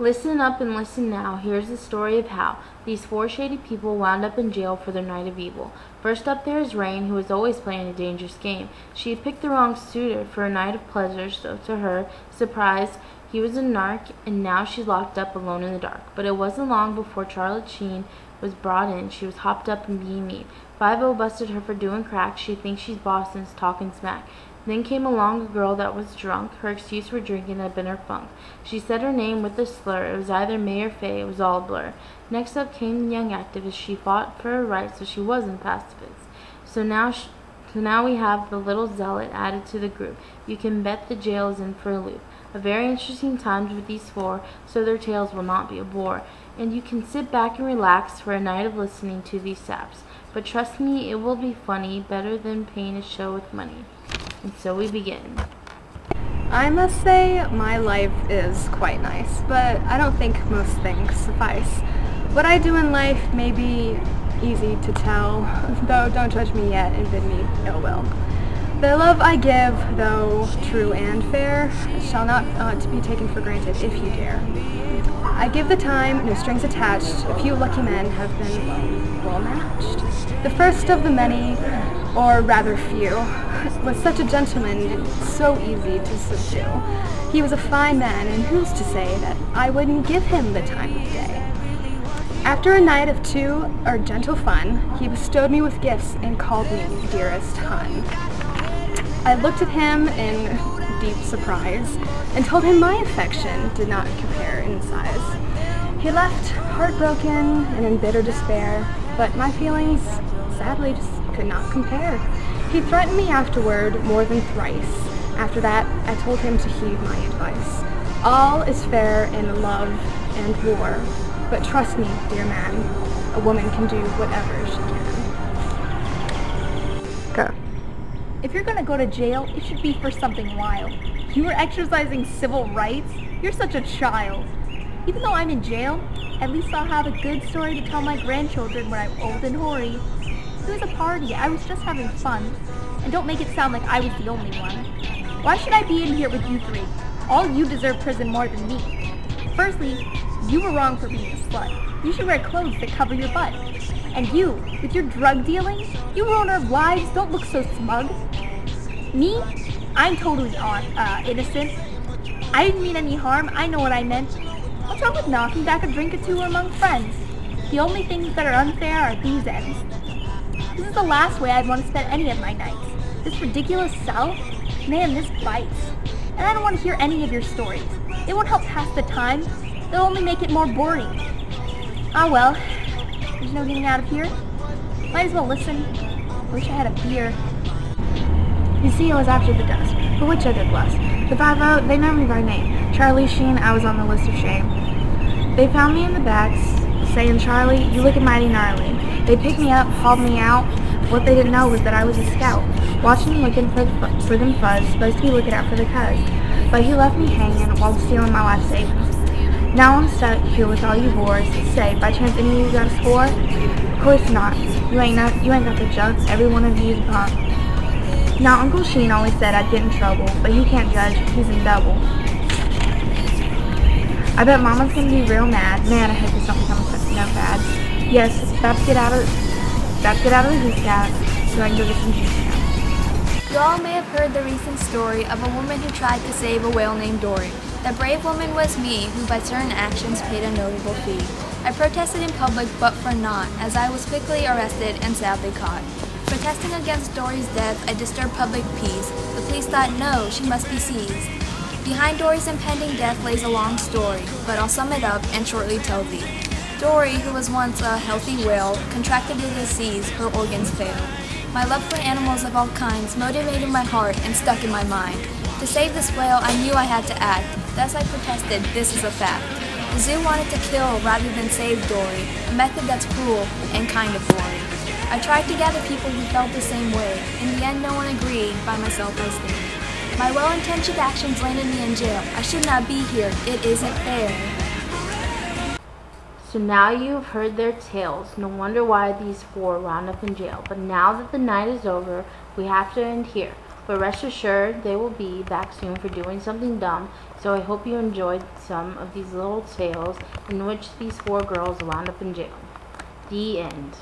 Listen up and listen now. Here's the story of how these four shady people wound up in jail for their night of evil. First up there is Rain, who was always playing a dangerous game. She had picked the wrong suitor for a night of pleasure, so to her surprise, he was a narc, and now she's locked up alone in the dark. But it wasn't long before Charlotte Sheen was brought in. She was hopped up and being mean. 5-0 busted her for doing crack. She thinks she's boss and is talking smack. Then came along a girl that was drunk. Her excuse for drinking had been her funk. She said her name with a slur. It was either May or Faye. It was all a blur. Next up came the young activist. She fought for her rights, so she wasn't pacifist. So now we have the little zealot added to the group. You can bet the jail is in for a loop. A very interesting times with these four, so their tales will not be a bore. And you can sit back and relax for a night of listening to these saps. But trust me, it will be funny, better than paying a show with money. And so we begin. I must say my life is quite nice, but I don't think most things suffice. What I do in life may be easy to tell, though don't judge me yet and bid me ill will. The love I give, though true and fair, shall not to be taken for granted if you dare. I give the time, no strings attached. A few lucky men have been well matched. The first of the many, or rather few, was such a gentleman, so easy to subdue. He was a fine man, and who's to say that I wouldn't give him the time of day? After a night of gentle fun, he bestowed me with gifts and called me dearest hun. I looked at him in deep surprise and told him my affection did not compare in size. He left heartbroken and in bitter despair, but my feelings sadly just could not compare. He threatened me afterward more than thrice. After that, I told him to heed my advice. All is fair in love and war, but trust me, dear man, a woman can do whatever she can. Go. If you're gonna go to jail, it should be for something wild. You were exercising civil rights? You're such a child. Even though I'm in jail, at least I'll have a good story to tell my grandchildren when I'm old and hoary. It was a party. I was just having fun. And don't make it sound like I was the only one. Why should I be in here with you three? All you deserve prison more than me. Firstly, you were wrong for being a slut. You should wear clothes that cover your butt. And you, with your drug dealing, you ruin our lives. Don't look so smug. Me? I'm totally innocent. I didn't mean any harm. I know what I meant. What's wrong with knocking back a drink or two among friends? The only things that are unfair are these ends. This is the last way I'd want to spend any of my nights. This ridiculous cell? Man, this bites. And I don't want to hear any of your stories. They won't help pass the time. They'll only make it more boring. Ah well, there's no getting out of here. Might as well listen. Wish I had a beer. You see, it was after the dusk, for which I did bless. The 5-0, they know me by name. Charlie Sheen, I was on the list of shame. They found me in the backs, saying, Charlie, you lookin' mighty gnarly. They picked me up, hauled me out. What they didn't know was that I was a scout, watching and looking for them fuzz, supposed to be looking out for the cuz. But he left me hanging while stealing my life savings. Now I'm stuck here with all you whores. Say, by chance any of you got a score? Of course not. You ain't got the junk. Every one of you's a punk. Now Uncle Sheen always said I'd get in trouble, but he can't judge. He's in double. I bet Mama's gonna be real mad. Man, I hope this don't become such no bad. Yes, about to get out of the hoose cat, so I can go get some juice now. You all may have heard the recent story of a woman who tried to save a whale named Dory. That brave woman was me, who by certain actions paid a notable fee. I protested in public, but for naught, as I was quickly arrested and sadly caught. Protesting against Dory's death, I disturbed public peace. The police thought, no, she must be seized. Behind Dory's impending death lays a long story, but I'll sum it up and shortly tell thee. Dory, who was once a healthy whale, contracted a disease, her organs failed. My love for animals of all kinds motivated my heart and stuck in my mind. To save this whale, I knew I had to act. Thus I protested, this is a fact. The zoo wanted to kill rather than save Dory, a method that's cruel and kind of boring. I tried to gather people who felt the same way. In the end, no one agreed. By myself I stayed. My well-intentioned actions landed me in jail. I should not be here. It isn't fair. So now you have heard their tales. No wonder why these four wound up in jail. But now that the night is over, we have to end here. but rest assured they will be back soon for doing something dumb. So I hope you enjoyed some of these little tales in which these 4 girls wound up in jail. The end.